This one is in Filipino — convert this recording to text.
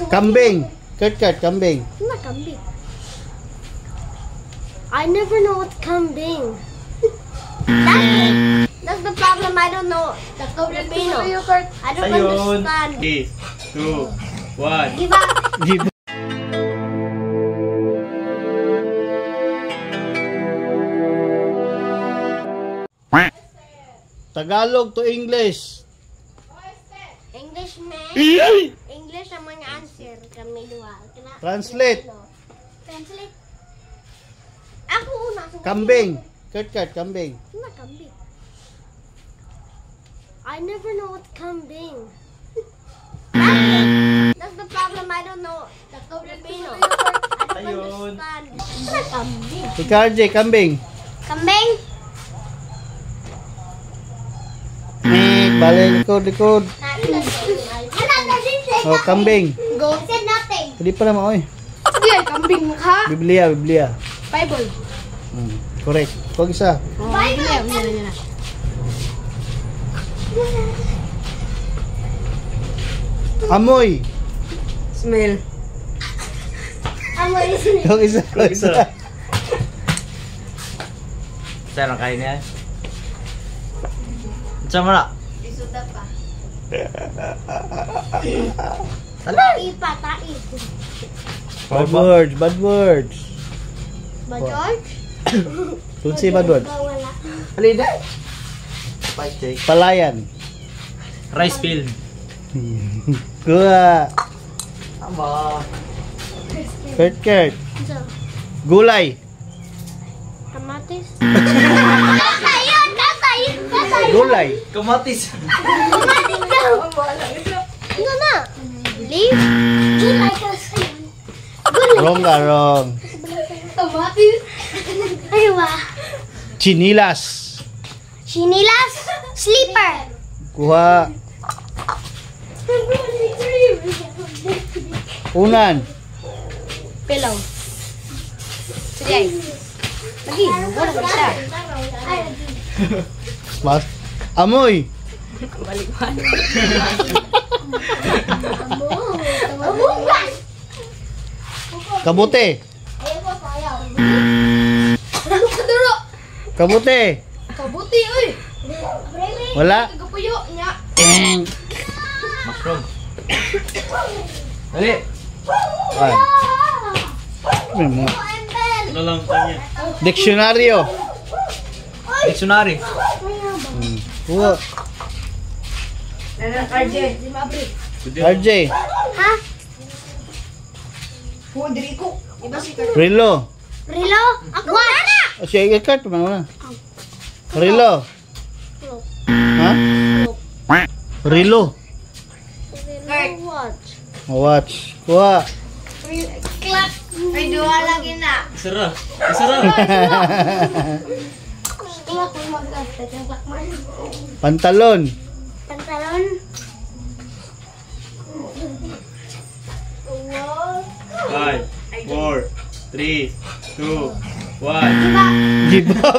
Kambing. Kurt, kambing. Not kambing. I never know what's kambing. That's the problem. I don't know the Filipino. I don't understand. 3, 2, 1. Give up. Give. Tagalog to English. English, man. English ang mga answer. Kami dua. Translate. Translate. Ako una. Kambing. Kurt, kambing. Not kambing. I never know what's kambing. That's the problem. I don't know the Filipino. I don't understand. Not kambing. Ikaw, RJ, kambing. Kambing? Balik, likod. Oh, kambing. Go. I said nothing. Hindi pa naman, oy. Hindi, kambing mukha. Biblia. Bible. Correct. Huwag isa. Bible. Amoy. Smell. Amoy. Huwag isa. Saan ang kain niya? Saan mo na? Isuda pa. Tai pa, tai. Bad words. Ba, George? Tulsi bad words. Wala. Halina. Palayan. Rice field. Kuha. Tama. Kurt. So, Gulay. kamatis. Kata yun. Gulay. Kamatis. Kamatis daw. Ano na? Leaf? Gulay kasi. Wrong. Kamatis. Ay, ba? Chinilas. Chinilas? Sleeper. Kuha. Unan. Pillow. Sige. Lagi, wala ba siya? Mas. Amoy. Kabute. Kabute. Kabuti, uy. Wala. Kagapuyo niya. Mushroom. Dali. Ay. May mga Ano lang kanya? diksyonaryo. Dictionary. Kuha. RJ. RJ. Ha? Rodrigo. Iba si Rilo. Rilo? Ako na! Sige, Kurt. Mana? Rilo. Ha? Rilo. Watch. Watch. Kuha. Clap. Ay, duwa lagi na. Isara. Clap mo mag-after. Pantalon. Pantalon. 5, 4, 3, 2, 1. Give up.